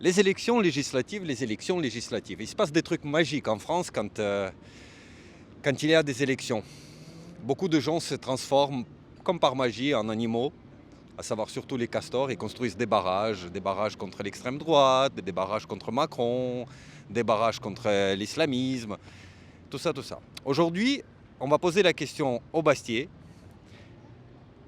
Les élections législatives. Il se passe des trucs magiques en France quand il y a des élections. Beaucoup de gens se transforment comme par magie en animaux, à savoir surtout les castors, et construisent des barrages contre l'extrême droite, des barrages contre Macron, des barrages contre l'islamisme, tout ça, tout ça. Aujourd'hui, on va poser la question aux Bastiais.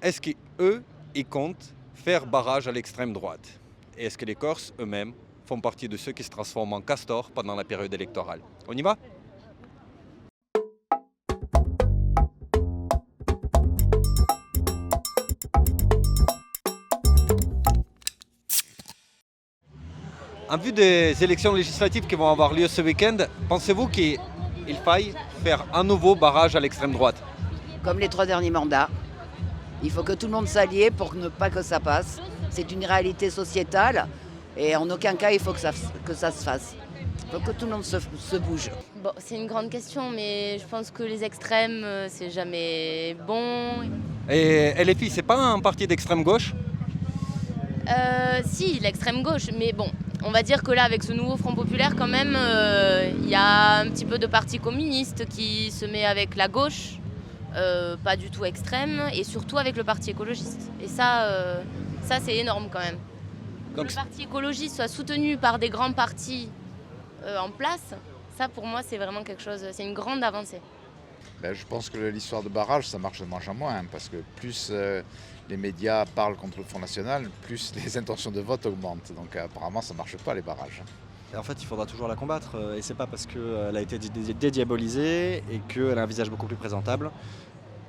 Est-ce qu'eux, ils comptent faire barrage à l'extrême droite? Et est-ce que les Corses eux-mêmes font partie de ceux qui se transforment en castors pendant la période électorale? On y va? En vue des élections législatives qui vont avoir lieu ce week-end, pensez-vous qu'il faille faire un nouveau barrage à l'extrême droite? Comme les 3 derniers mandats. Il faut que tout le monde s'allie pour ne pas que ça passe. C'est une réalité sociétale et en aucun cas il faut que ça se fasse. Il faut que tout le monde se bouge. Bon, c'est une grande question, mais je pense que les extrêmes, c'est jamais bon. Et LFI, c'est pas un parti d'extrême gauche? Si, l'extrême gauche, mais bon, on va dire que là, avec ce nouveau Front populaire, quand même, il y a un petit peu de parti communiste qui se met avec la gauche, pas du tout extrême, et surtout avec le parti écologiste. Et ça c'est énorme quand même. Que le parti écologiste soit soutenu par des grands partis en place, ça pour moi c'est vraiment quelque chose, c'est une grande avancée. Je pense que l'histoire de barrage, ça marche de moins en moins, parce que plus les médias parlent contre le Front National, plus les intentions de vote augmentent. Donc apparemment, ça ne marche pas, les barrages. Et en fait, il faudra toujours la combattre. Et c'est pas parce qu'elle a été dédiabolisée et qu'elle a un visage beaucoup plus présentable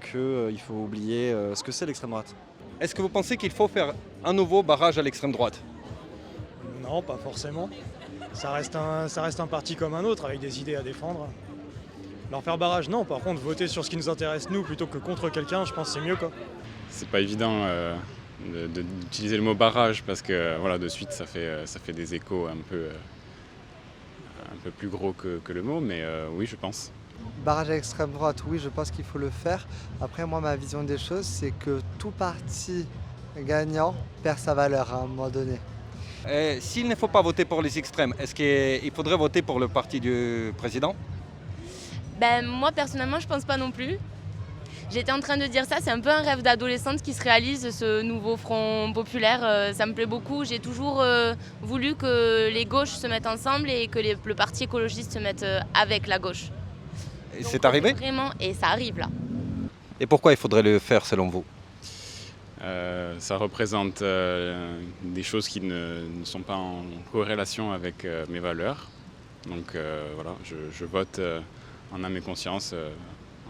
qu'il faut oublier ce que c'est l'extrême droite. Est-ce que vous pensez qu'il faut faire un nouveau barrage à l'extrême droite? Non, pas forcément. Ça reste un parti comme un autre, avec des idées à défendre. Leur faire barrage, non. Par contre, voter sur ce qui nous intéresse, nous, plutôt que contre quelqu'un, je pense que c'est mieux, quoi. C'est pas évident d'utiliser le mot barrage parce que voilà, de suite ça fait des échos un peu plus gros que le mot, mais oui, je pense. Barrage à l'extrême droite, oui, je pense qu'il faut le faire. Après, moi, ma vision des choses, c'est que tout parti gagnant perd sa valeur à un moment donné. S'il ne faut pas voter pour les extrêmes, est-ce qu'il faudrait voter pour le parti du président? Moi personnellement je pense pas non plus. J'étais en train de dire ça, c'est un peu un rêve d'adolescente qui se réalise, ce nouveau Front populaire, ça me plaît beaucoup. J'ai toujours voulu que les gauches se mettent ensemble et que le parti écologiste se mette avec la gauche. Et c'est arrivé? Vraiment, et ça arrive là. Et pourquoi il faudrait le faire selon vous? Ça représente des choses qui ne sont pas en corrélation avec mes valeurs. Donc voilà, je vote en âme et conscience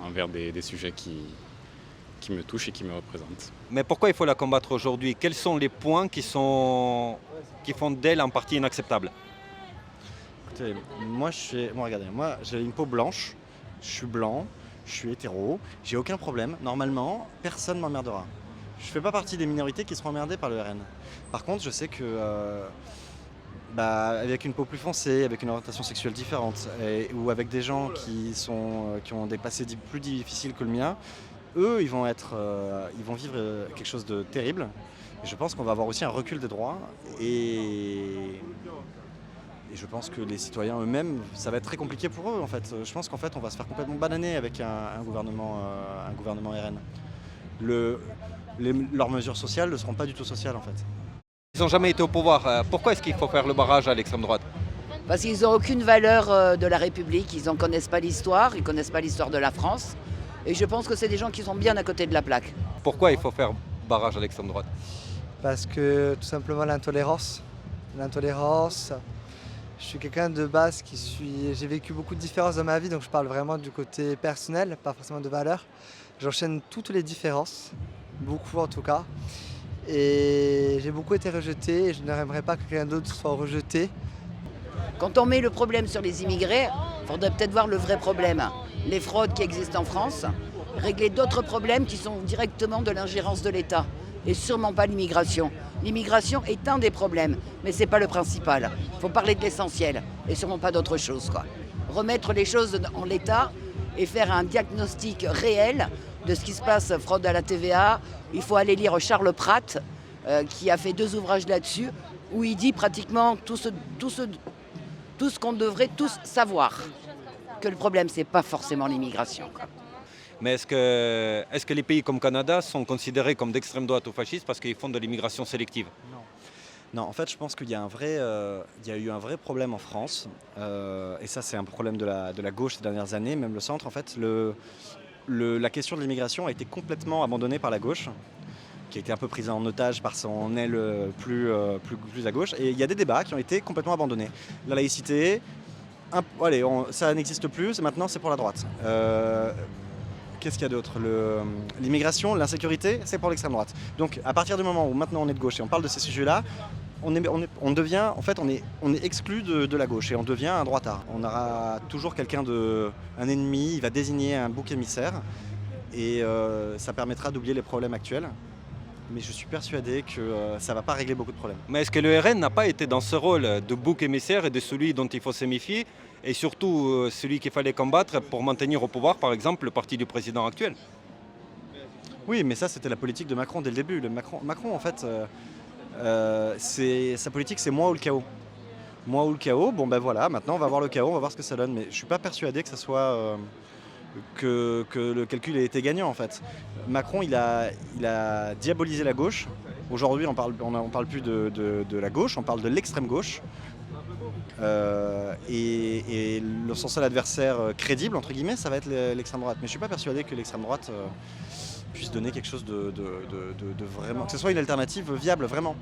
envers des sujets qui me touchent et qui me représentent. Mais pourquoi il faut la combattre aujourd'hui? Quels sont les points qui font d'elle un parti inacceptable? Écoutez, moi j'ai une peau blanche, je suis blanc, je suis hétéro, j'ai aucun problème. Normalement, personne ne m'emmerdera. Je ne fais pas partie des minorités qui seront emmerdées par le RN. Par contre, je sais que avec une peau plus foncée, avec une orientation sexuelle différente, ou avec des gens qui ont des passés plus difficiles que le mien, eux, ils vont vivre quelque chose de terrible. Et je pense qu'on va avoir aussi un recul des droits. Et je pense que les citoyens eux-mêmes, ça va être très compliqué pour eux en fait. Je pense qu'en fait, on va se faire complètement bananer avec un gouvernement RN. Leurs mesures sociales ne seront pas du tout sociales en fait. Ils n'ont jamais été au pouvoir. Pourquoi est-ce qu'il faut faire le barrage à l'extrême droite? Parce qu'ils n'ont aucune valeur de la République, ils n'en connaissent pas l'histoire, ils ne connaissent pas l'histoire de la France. Et je pense que c'est des gens qui sont bien à côté de la plaque. Pourquoi il faut faire barrage à l'extrême droite? Parce que tout simplement l'intolérance. Je suis quelqu'un de base j'ai vécu beaucoup de différences dans ma vie, donc je parle vraiment du côté personnel, pas forcément de valeur. J'enchaîne toutes les différences, beaucoup en tout cas. Et j'ai beaucoup été rejeté et je n'aimerais pas que quelqu'un d'autre soit rejeté. Quand on met le problème sur les immigrés, il faudrait peut-être voir le vrai problème. Les fraudes qui existent en France, régler d'autres problèmes qui sont directement de l'ingérence de l'État et sûrement pas l'immigration. L'immigration est un des problèmes, mais ce n'est pas le principal. Il faut parler de l'essentiel et sûrement pas d'autre chose, quoi. Remettre les choses en l'état et faire un diagnostic réel de ce qui se passe, fraude à la TVA. Il faut aller lire Charles Pratt, qui a fait 2 ouvrages là-dessus, où il dit pratiquement tout ce qu'on devrait tous savoir. Que le problème, c'est pas forcément l'immigration, quoi. Mais est-ce que les pays comme Canada sont considérés comme d'extrême droite ou fascistes parce qu'ils font de l'immigration sélective? Non, en fait, je pense qu'il y a il y a eu un vrai problème en France, et ça, c'est un problème de la gauche ces dernières années, même le centre. En fait, la question de l'immigration a été complètement abandonnée par la gauche, qui a été un peu prise en otage par son aile plus à gauche. Et il y a des débats qui ont été complètement abandonnés. La laïcité, ça n'existe plus, maintenant c'est pour la droite. Qu'est-ce qu'il y a d'autre? L'immigration, l'insécurité, c'est pour l'extrême droite. Donc à partir du moment où maintenant on est de gauche et on parle de ces sujets-là, on est exclu de la gauche et on devient un droitard. On aura toujours un ennemi, il va désigner un bouc émissaire et ça permettra d'oublier les problèmes actuels. Mais je suis persuadé que ça ne va pas régler beaucoup de problèmes. Mais est-ce que le RN n'a pas été dans ce rôle de bouc émissaire et de celui dont il faut se méfier et surtout celui qu'il fallait combattre pour maintenir au pouvoir, par exemple, le parti du président actuel? Oui, mais ça, c'était la politique de Macron dès le début. Macron, en fait, sa politique, c'est moi ou le chaos. Moi ou le chaos, bon ben voilà, maintenant on va voir le chaos, on va voir ce que ça donne. Mais je ne suis pas persuadé que ça soit... que le calcul ait été gagnant en fait. Macron il a diabolisé la gauche. Aujourd'hui on parle plus de la gauche, on parle de l'extrême gauche. Et son seul adversaire crédible entre guillemets ça va être l'extrême droite. Mais je suis pas persuadé que l'extrême droite puisse donner quelque chose de vraiment, que ce soit une alternative viable vraiment.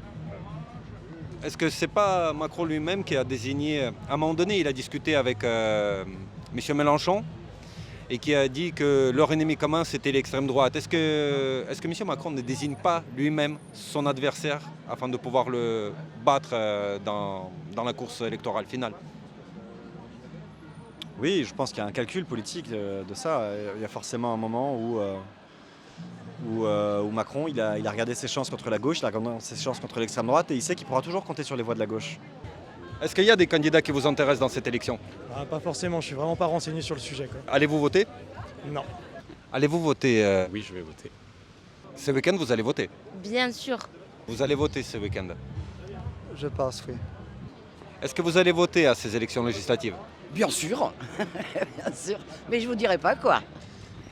Est-ce que c'est pas Macron lui-même qui a désigné, à un moment donné il a discuté avec M. Mélenchon et qui a dit que leur ennemi commun c'était l'extrême droite. Est-ce que M. Macron ne désigne pas lui-même son adversaire afin de pouvoir le battre dans la course électorale finale? Oui, je pense qu'il y a un calcul politique de ça. Il y a forcément un moment où Macron il a regardé ses chances contre la gauche, il a regardé ses chances contre l'extrême droite et il sait qu'il pourra toujours compter sur les voix de la gauche. Est-ce qu'il y a des candidats qui vous intéressent dans cette élection? Pas forcément, je suis vraiment pas renseigné sur le sujet, quoi. Allez-vous voter? Non. Allez-vous voter Oui, je vais voter. Ce week-end, vous allez voter? Bien sûr. Vous allez voter ce week-end? Je pense, oui. Est-ce que vous allez voter à ces élections législatives? Bien sûr, bien sûr. Mais je vous dirai pas quoi.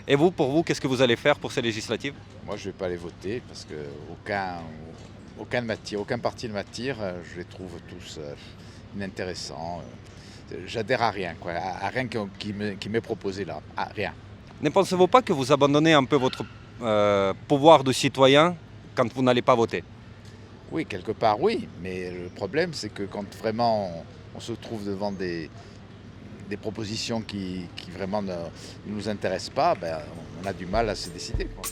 Et vous, pour vous, qu'est-ce que vous allez faire pour ces législatives? Moi, je ne vais pas aller voter parce qu'aucun parti ne m'attire. Je les trouve tous inintéressants. J'adhère à rien, quoi, à rien qui m'est proposé là, à rien. Ne pensez-vous pas que vous abandonnez un peu votre pouvoir de citoyen quand vous n'allez pas voter? Oui, quelque part, oui. Mais le problème, c'est que quand vraiment on se trouve devant des propositions qui vraiment ne nous intéressent pas, on a du mal à se décider, quoi.